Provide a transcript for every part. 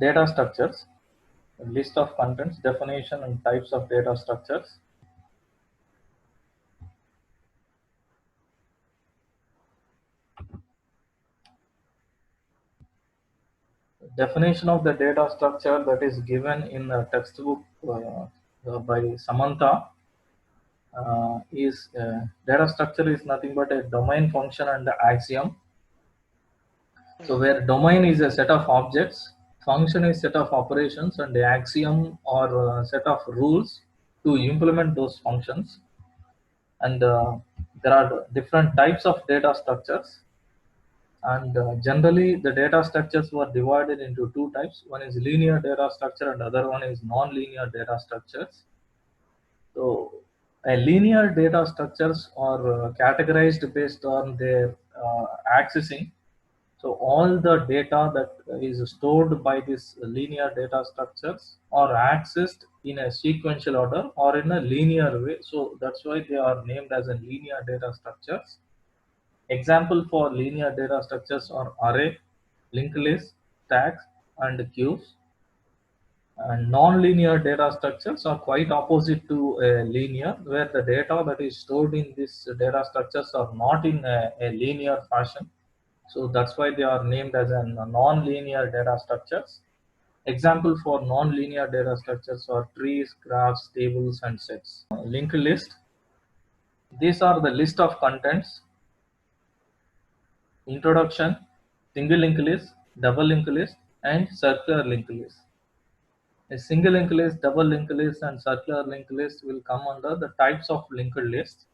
Data structures, a list of contents, definition and types of data structures. Definition of the data structure that is given in a textbook by Samantha is data structure is nothing but a domain, function and the axiom. So where domain is a set of objects, function is set of operations, and the axiom or set of rules to implement those functions. And there are different types of data structures. And generally, the data structures were divided into two types. One is linear data structure, and other one is non-linear data structures. So, a linear data structures are categorized based on their accessing. So all the data that is stored by these linear data structures are accessed in a sequential order or in a linear way. So that's why they are named as a linear data structures. Example for linear data structures are array, linked list, tags, and queues. And non-linear data structures are quite opposite to linear, where the data that is stored in these data structures are not in a linear fashion. So that's why they are named as a non-linear data structures. Example for non-linear data structures are trees, graphs, tables, and sets. Linked list. These are the list of contents. Introduction, single linked list, double linked list, and circular linked list. A single linked list, double linked list, and circular linked list will come under the types of linked list.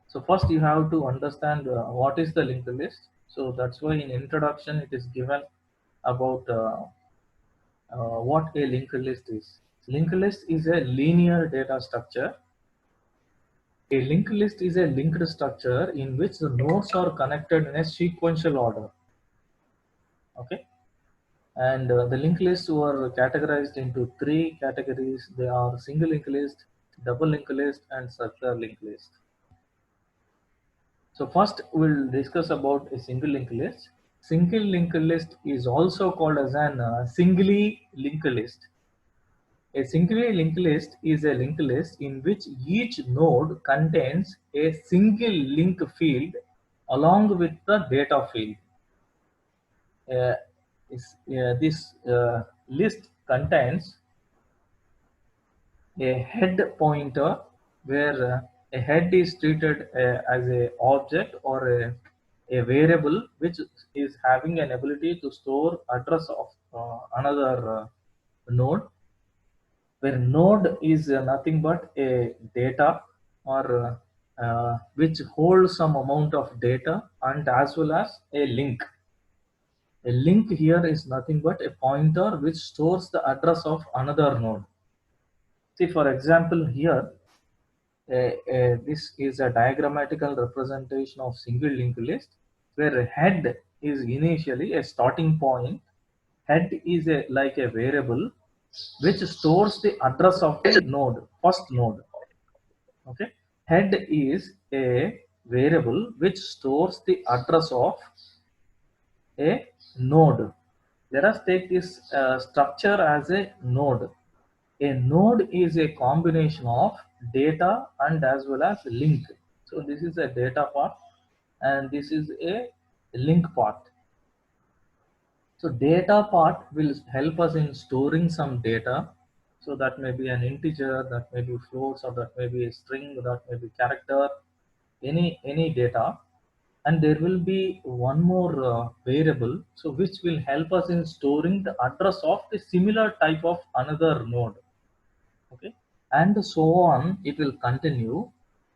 So first you have to understand what is the linked list. So that's why in introduction it is given about what a linked list is. Linked list is a linear data structure. A linked list is a linked structure in which the nodes are connected in a sequential order. Okay. And the linked lists were categorized into three categories. They are single linked list, double linked list, and circular linked list. So first we'll discuss about a single linked list. Single linked list is also called as an singly linked list. A singly linked list is a linked list in which each node contains a single link field along with the data field. Uh, this list contains a head pointer where a head is treated as a object or a variable which is having an ability to store address of another node, where node is nothing but a data or which holds some amount of data, and as well as a link. A link here is nothing but a pointer which stores the address of another node. See, for example, here this is a diagrammatical representation of single linked list, where head is initially a starting point. Head is like a variable which stores the address of the node, first node. Okay, head is a variable which stores the address of a node. Let us take this structure as a node. A node is a combination of data and as well as link. So this is a data part and this is a link part. So data part will help us in storing some data. So that may be an integer, that may be floats, or that may be a string, that may be character, any data. And there will be one more variable, so which will help us in storing the address of the similar type of another node. Okay, and so on it will continue,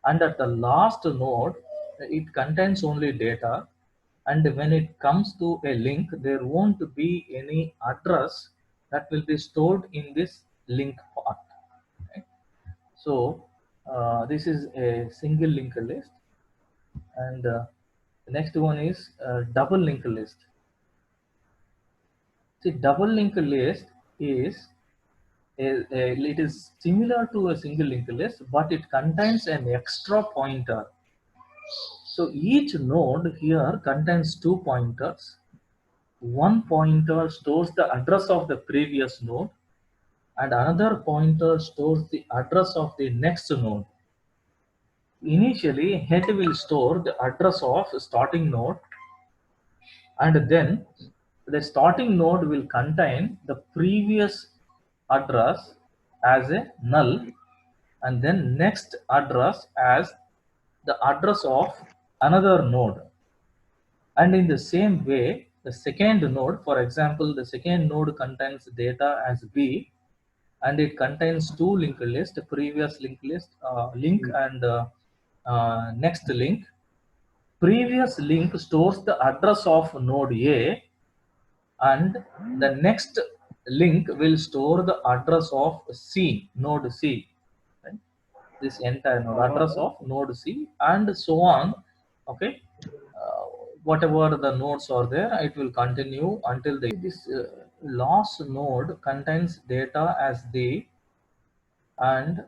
and at the last node it contains only data, and when it comes to a link there won't be any address that will be stored in this link part. Right? So this is a single linked list, and the next one is double linked list. See, double linked list is it is similar to a single linked list, but it contains an extra pointer. So each node here contains two pointers, One pointer stores the address of the previous node, and another pointer stores the address of the next node. Initially, head will store the address of starting node, and then the starting node will contain the previous address as a null, and then next address as the address of another node. And in the same way, the second node, for example, the second node contains data as B, and it contains two linked list, previous linked list, link, and next link. Previous link stores the address of node A, and the next link will store the address of C, node C. Right? This entire node, address of node C, and so on. Okay, uh, whatever the nodes are there, it will continue until this last node contains data as the, and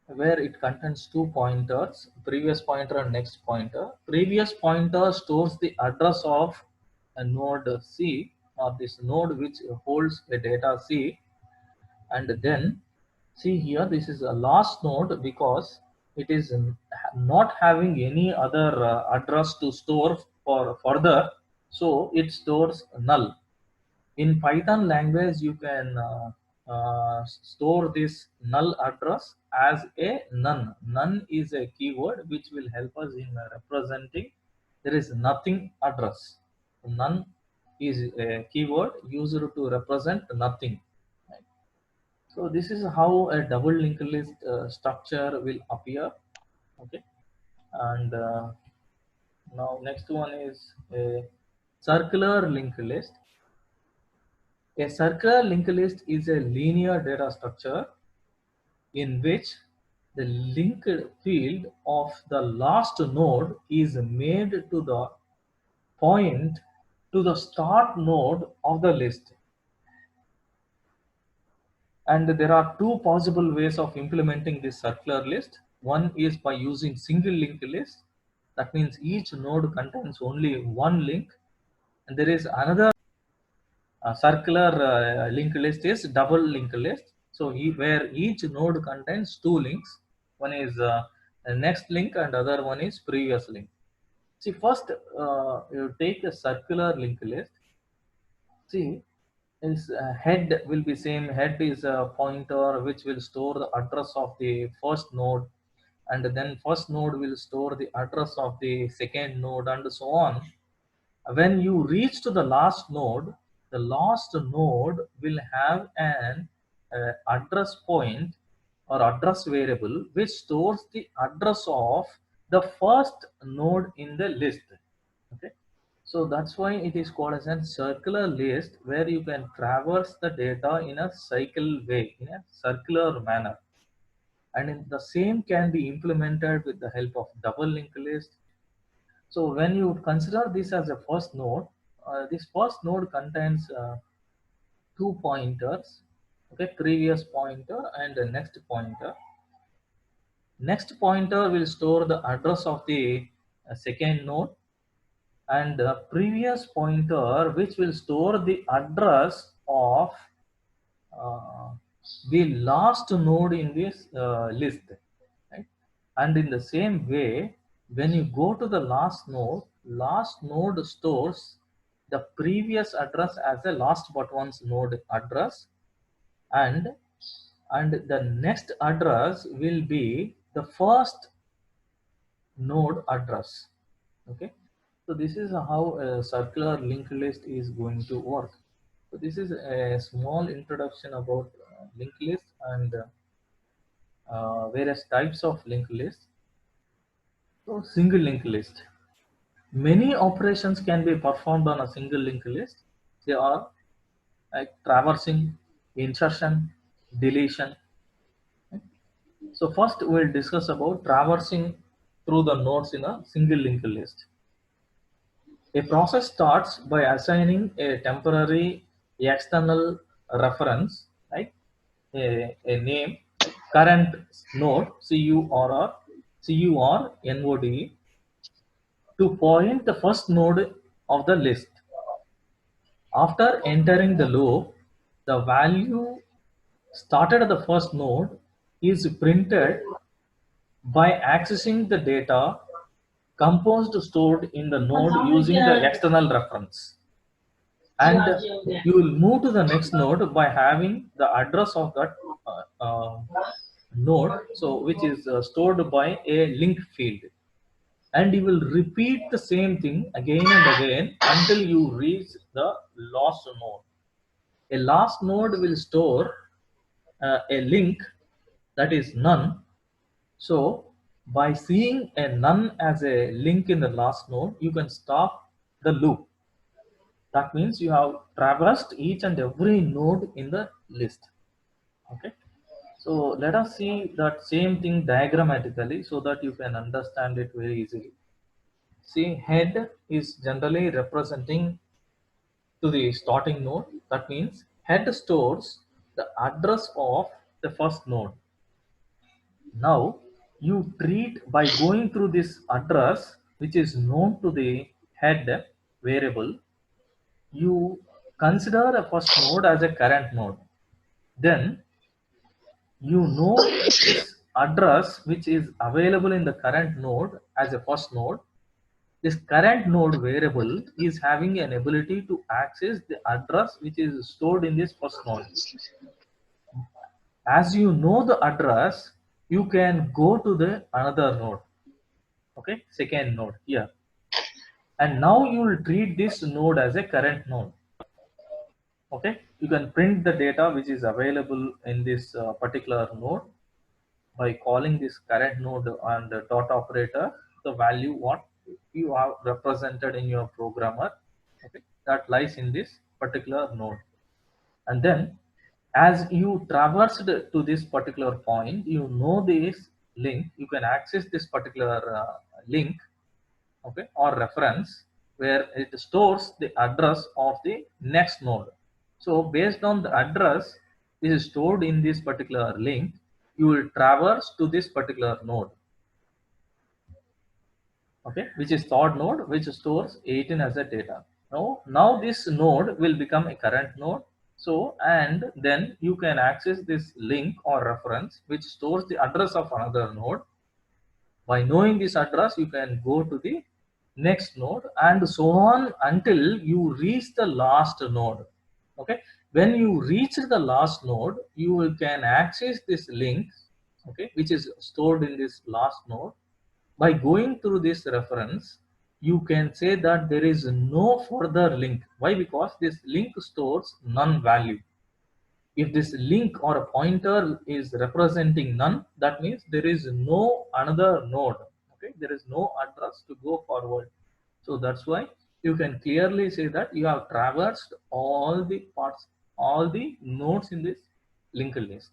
where it contains two pointers, previous pointer and next pointer. Previous pointer stores the address of a node C, or this node which holds a data C, and then see here, this is a last node because it is not having any other address to store for further, so it stores null. In Python language, you can store this null address as a none. None is a keyword which will help us in representing there is nothing address. None is a keyword used to represent nothing. Right? So this is how a double linked list structure will appear. Okay, and now next one is a circular linked list. A circular linked list is a linear data structure in which the linked field of the last node is made to the point to the start node of the list. And there are two possible ways of implementing this circular list. One is by using single linked list. That means each node contains only one link. And there is another circular linked list is double linked list. So where each node contains two links, one is the next link and other one is previous link. See, first you take a circular linked list. See, is head will be same. Head is a pointer which will store the address of the first node, and then first node will store the address of the second node, and so on. When you reach to the last node, the last node will have an address point or address variable which stores the address of the first node in the list. Okay, so that's why it is called as a circular list, where you can traverse the data in a cycle way, in a circular manner. And the same can be implemented with the help of double linked list. So when you consider this as a first node, this first node contains two pointers, okay, previous pointer and the next pointer. Next pointer will store the address of the second node, and the previous pointer which will store the address of uh, the last node in this list, right? And in the same way, when you go to the last node stores the previous address as a last but once node address, and the next address will be the first node address. Okay, so this is how a circular linked list is going to work. So this is a small introduction about linked list and various types of linked list. So single linked list. Many operations can be performed on a single linked list. They are like traversing, insertion, deletion. So first we'll discuss about traversing through the nodes in a single linked list. A process starts by assigning a temporary external reference, right? A name, like current node, CUR node, to point the first node of the list. After entering the loop, the value started at the first node is printed by accessing the data composed stored in the node using the external reference. And you will move to the next node by having the address of that node, so which is stored by a link field. And you will repeat the same thing again and again until you reach the last node. A last node will store a link that is none. So by seeing a none as a link in the last node, you can stop the loop. That means you have traversed each and every node in the list. Okay. So let us see that same thing diagrammatically so that you can understand it very easily. See, head is generally representing to the starting node. That means head stores the address of the first node. Now you treat by going through this address which is known to the head variable, you consider a first node as a current node. Then you know this address which is available in the current node as a first node. This current node variable is having an ability to access the address which is stored in this first node. As you know the address, you can go to the another node. Okay, second node here. And now you will treat this node as a current node. Okay, you can print the data which is available in this particular node by calling this current node and the dot operator, the value what you have represented in your programmer, okay, that lies in this particular node. And then as you traversed to this particular point, you know this link, you can access this particular link, okay, or reference where it stores the address of the next node. So based on the address which is stored in this particular link, you will traverse to this particular node, okay, which is third node which stores 18 as a data. Now this node will become a current node. So and then you can access this link or reference which stores the address of another node. By knowing this address, you can go to the next node and so on until you reach the last node. Okay. When you reach the last node, you can access this link, okay, which is stored in this last node. By going through this reference, you can say that there is no further link. Why? Because this link stores none value. If this link or a pointer is representing none, that means there is no another node. Okay, there is no address to go forward. So that's why you can clearly say that you have traversed all the parts, all the nodes in this linked list.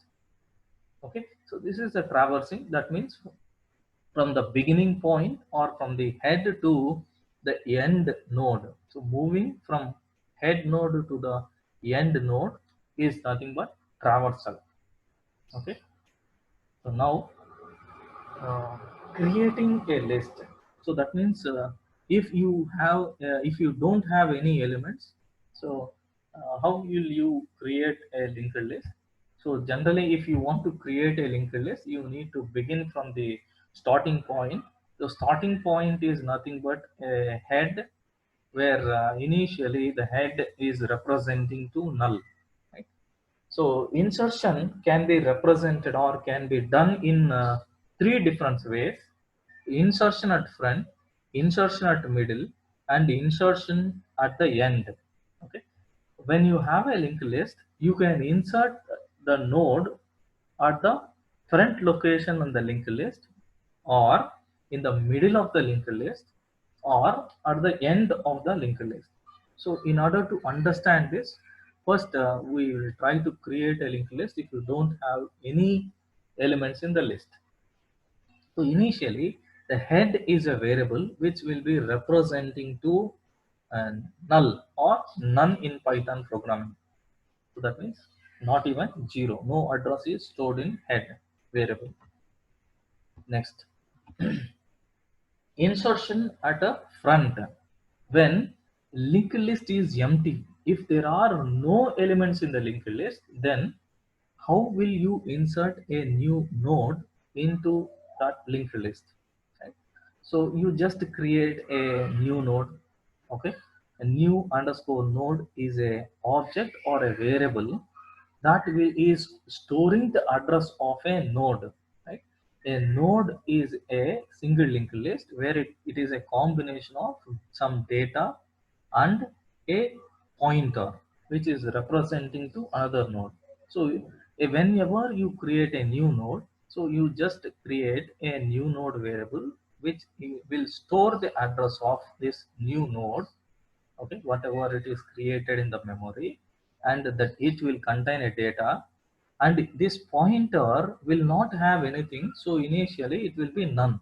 Okay, so this is the traversing. That means from the beginning point or from the head to the end node. So moving from head node to the end node is nothing but traversal. Okay, so now uh, creating a list. So that means if you don't have any elements, so how will you create a linked list? So generally if you want to create a linked list, you need to begin from the starting point. The starting point is nothing but a head where initially the head is representing to null, right? So insertion can be represented or can be done in three different ways: insertion at front, insertion at middle, and insertion at the end. Okay. When you have a linked list, you can insert the node at the front location on the linked list, or in the middle of the linked list, or at the end of the linked list. So in order to understand this, first we will try to create a linked list if you don't have any elements in the list. So initially, the head is a variable which will be representing to null or none in Python programming. So that means not even zero. No address is stored in head variable. Next, insertion at a front. When linked list is empty, if there are no elements in the linked list, then how will you insert a new node into that linked list? Right? So you just create a new node. Okay, a new underscore node is a object or a variable that is storing the address of a node. Right? A node is a single linked list where it is a combination of some data and a pointer which is representing to another node. So whenever you create a new node, so you just create a new node variable which will store the address of this new node. Okay, whatever it is created in the memory, and that it will contain a data, and this pointer will not have anything, so initially it will be none.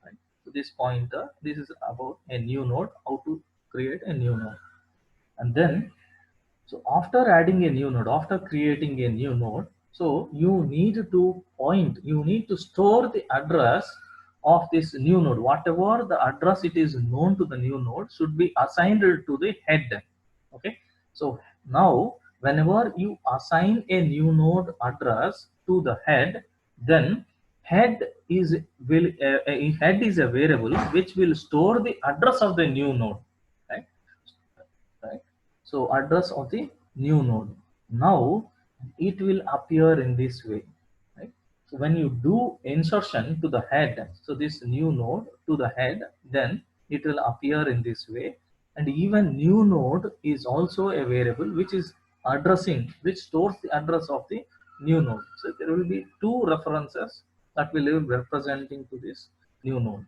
Right? So this pointer, this is about a new node, how to create a new node. And then, so after adding a new node, after creating a new node, so you need to you need to store the address of this new node. Whatever the address it is known to the new node should be assigned to the head. Okay. So now whenever you assign a new node address to the head, then head is a head is a variable which will store the address of the new node. Right? Right? So address of the new node. Now it will appear in this way. Right? So when you do insertion to the head, so this new node to the head, then it will appear in this way. And even new node is also a variable which is addressing, which stores the address of the new node. So there will be two references that will be representing to this new node.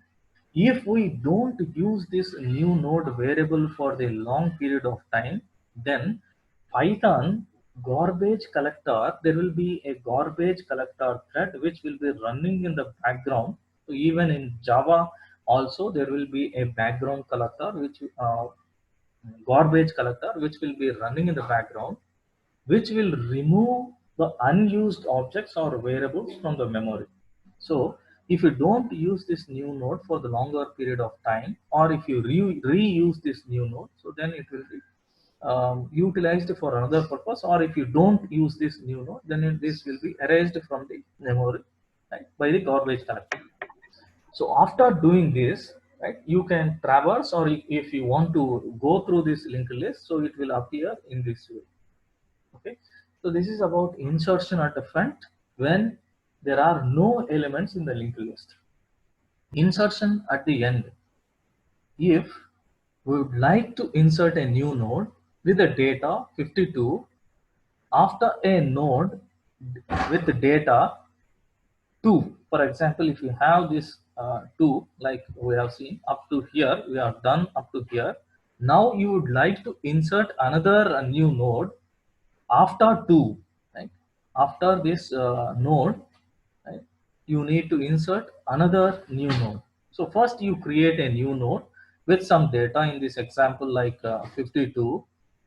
If we don't use this new node variable for the long period of time, then Python garbage collector, there will be a garbage collector thread which will be running in the background. So even in Java also there will be a background collector which garbage collector which will be running in the background, which will remove the unused objects or variables from the memory. So if you don't use this new node for the longer period of time, or if you reuse this new node, so then it will be utilized for another purpose, or if you don't use this new node, then this will be erased from the memory, right, by the garbage collector. So after doing this, right, you can traverse, or if you want to go through this linked list, so it will appear in this way. Okay, so this is about insertion at the front when there are no elements in the linked list. Insertion at the end. If we would like to insert a new node with the data 52 after a node with the data 2, for example, if you have this 2, like we have seen up to here, we have done up to here. Now you would like to insert another new node after 2, right? After this node, right, you need to insert another new node. So first you create a new node with some data, in this example like 52.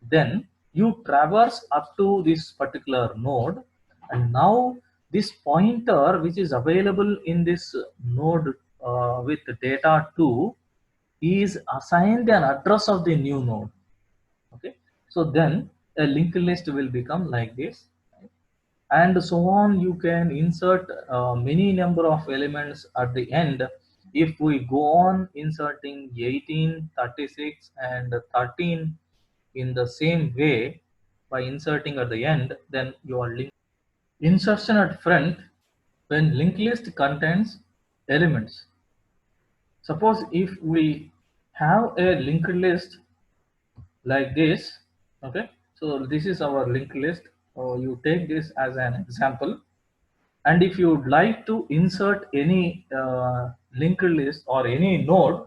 Then you traverse up to this particular node, and now this pointer which is available in this node with data 2 is assigned an address of the new node. Okay, so then a linked list will become like this, right? And so on. You can insert many number of elements at the end. If we go on inserting 18, 36, and 13 in the same way by inserting at the end, then your link insertion at front when linked list contains elements. Suppose if we have a linked list like this. Okay, so this is our linked list. You take this as an example, and if you would like to insert any linked list or any node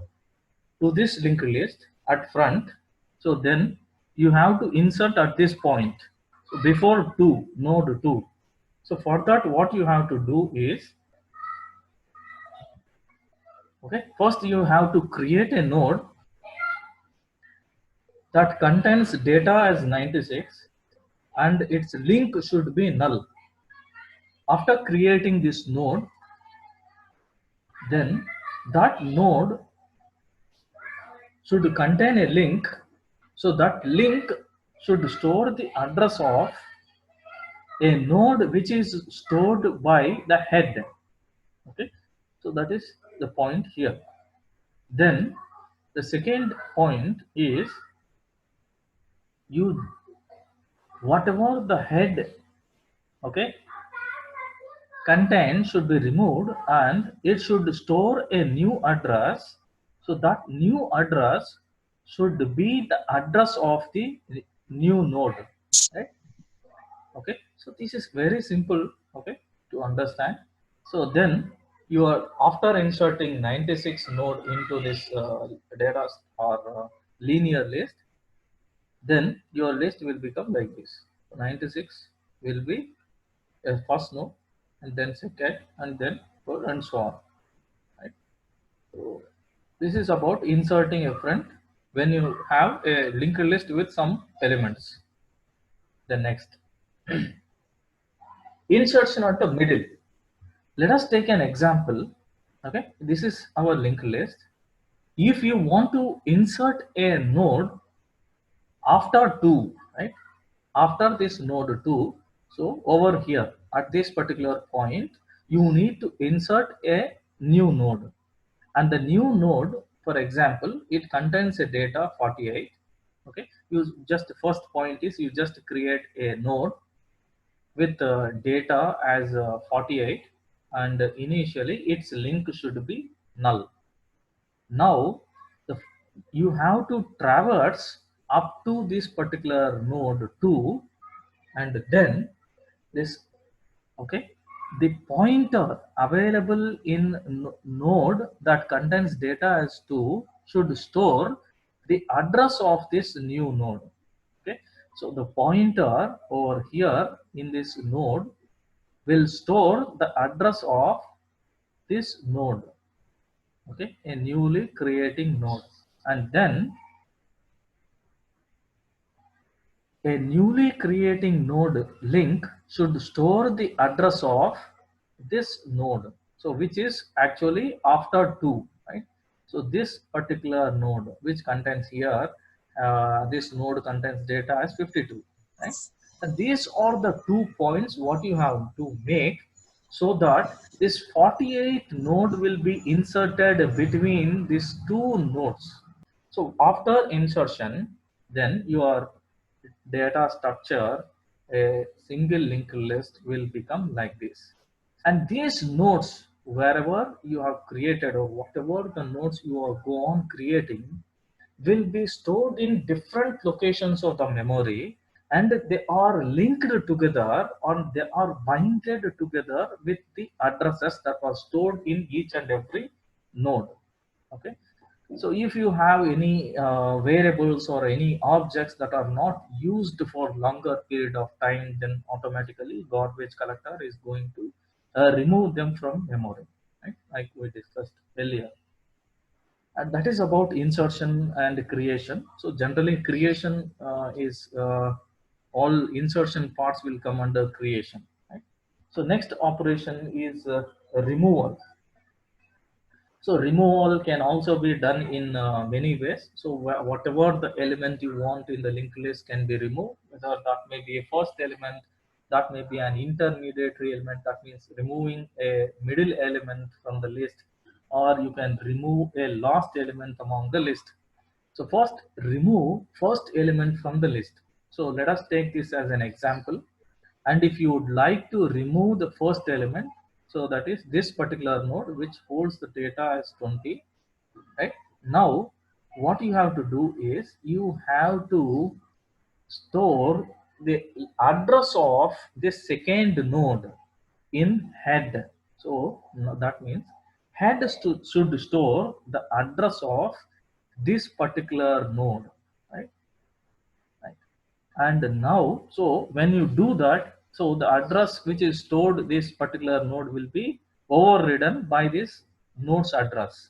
to this linked list at front, so then you have to insert at this point, so before 2 node 2. So for that what you have to do is, okay, first you have to create a node that contains data as 96 and its link should be null. After creating this node, then that node should contain a link. So that link should store the address of a node which is stored by the head. Okay, so that is the point here. Then the second point is, you whatever the head, okay, content should be removed, and it should store a new address. So that new address should be the address of the new node, right? Okay, so this is very simple, okay, to understand. So then you are, after inserting 96 node into this data or linear list, then your list will become like this. 96 will be a first node, and then second, and then third, and so on, right? So this is about inserting a friend when you have a linked list with some elements. The next, insertion at the middle. Let us take an example. Okay, this is our linked list. If you want to insert a node after 2, right, after this node 2, so over here at this particular point you need to insert a new node, and the new node, for example, it contains a data 48. Okay, you just, the first point is you just create a node with data as 48, and initially its link should be null. Now the, you have to traverse up to this particular node 2, and then this, okay, the pointer available in node that contains data as 2 should store the address of this new node. Okay, so the pointer over here in this node will store the address of this node, okay, a newly creating node. And then a newly creating node link should store the address of this node, so which is actually after 2, right? So this particular node which contains here, this node contains data as 52, right? And these are the 2 points what you have to make, so that this 48 node will be inserted between these 2 nodes. So after insertion, then your data structure, a single linked list will become like this. And these nodes, wherever you have created or whatever the nodes you are go on creating, will be stored in different locations of the memory, and they are linked together, or they are binded together with the addresses that are stored in each and every node. Okay, so if you have any variables or any objects that are not used for longer period of time, then automatically garbage collector is going to remove them from memory, right? Like we discussed earlier. And that is about insertion and creation. So generally creation is all insertion parts will come under creation, right? So next operation is removal. So removal can also be done in many ways. So whatever the element you want in the linked list can be removed, whether that may be a first element, that may be an intermediary element, that means removing a middle element from the list, or you can remove a last element among the list. So first, remove first element from the list. So let us take this as an example. And if you would like to remove the first element, so that is this particular node which holds the data as 20, right? Now, what you have to do is you have to store the address of this second node in head. So that means head should store the address of this particular node, right? Right. And now, so when you do that, so the address which is stored this particular node will be overridden by this node's address.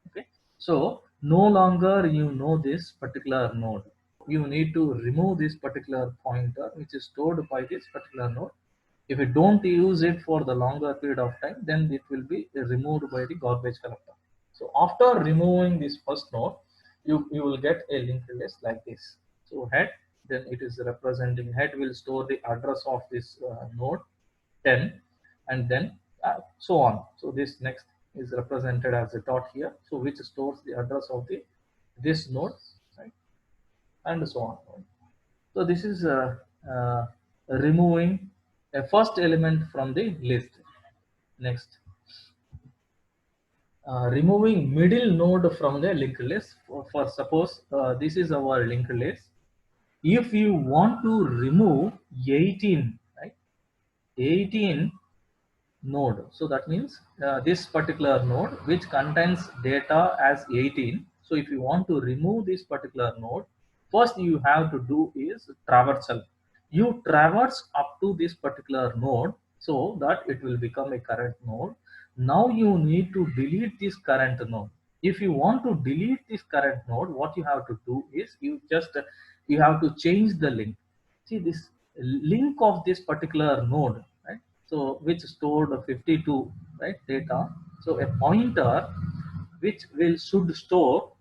Okay, so no longer you know this particular node, you need to remove this particular pointer which is stored by this particular node. If you don't use it for the longer period of time, then it will be removed by the garbage collector. So after removing this first node, you will get a linked list like this. So head, then it is representing head will store the address of this node 10, and then so on. So this next is represented as a dot here, so which stores the address of the this node, right, and so on. So this is uh, removing a first element from the list. Next, removing middle node from the linked list. For suppose this is our linked list. If you want to remove 18, right, 18 node, so that means this particular node which contains data as 18. So if you want to remove this particular node, first you have to do is traversal. You traverse up to this particular node so that it will become a current node. Now you need to delete this current node. If you want to delete this current node, what you have to do is you have to change the link. See this link of this particular node, right? So which stored 52, right, data. So a pointer which will should store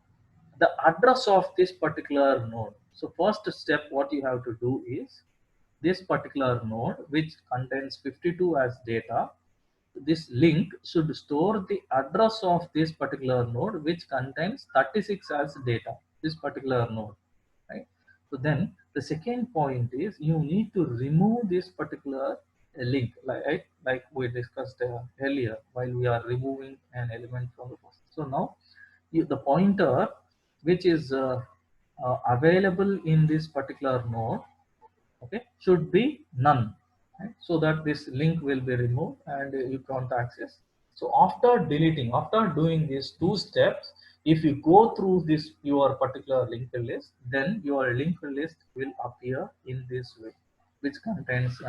the address of this particular node. So first step what you have to do is this particular node which contains 52 as data, this link should store the address of this particular node which contains 36 as data, this particular node, right? So then the second point is you need to remove this particular link, like we discussed earlier while we are removing an element from the first. So now the pointer which is available in this particular node, okay, should be none, right? So that this link will be removed and you can't access. So after deleting, after doing these two steps, if you go through this your particular linked list, then your linked list will appear in this way, which contains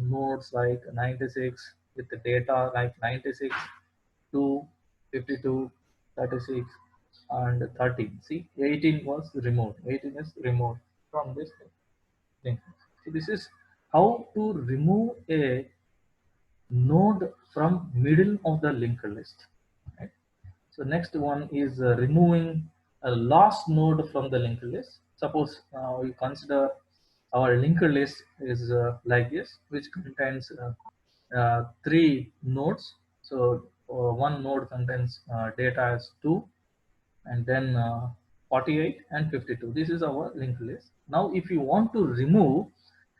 nodes like 96 with the data like 96 to 52, 36, and 13. See, 18 was removed, 18 is removed from this thing. So this is how to remove a node from middle of the linked list, right? So next one is removing a last node from the linked list. Suppose we consider our linked list is like this, which contains three nodes. So one node contains data as 2, and then 48 and 52. This is our linked list. Now if you want to remove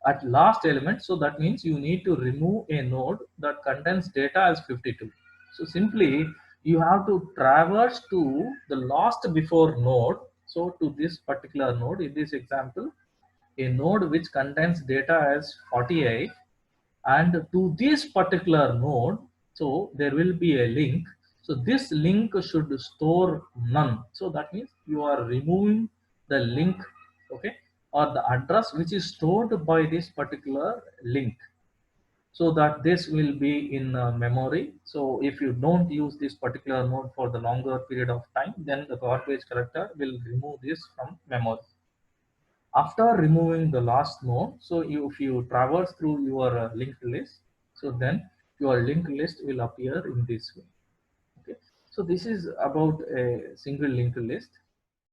at last element, so that means you need to remove a node that contains data as 52. So simply you have to traverse to the last before node. So to this particular node, in this example, a node which contains data as 48, and to this particular node, so there will be a link. So this link should store none. So that means you are removing the link, okay, or the address which is stored by this particular link, so that this will be in memory. So if you don't use this particular node for the longer period of time, then the garbage collector will remove this from memory. After removing the last node, so if you traverse through your linked list, so then your linked list will appear in this way, okay. So this is about a single linked list.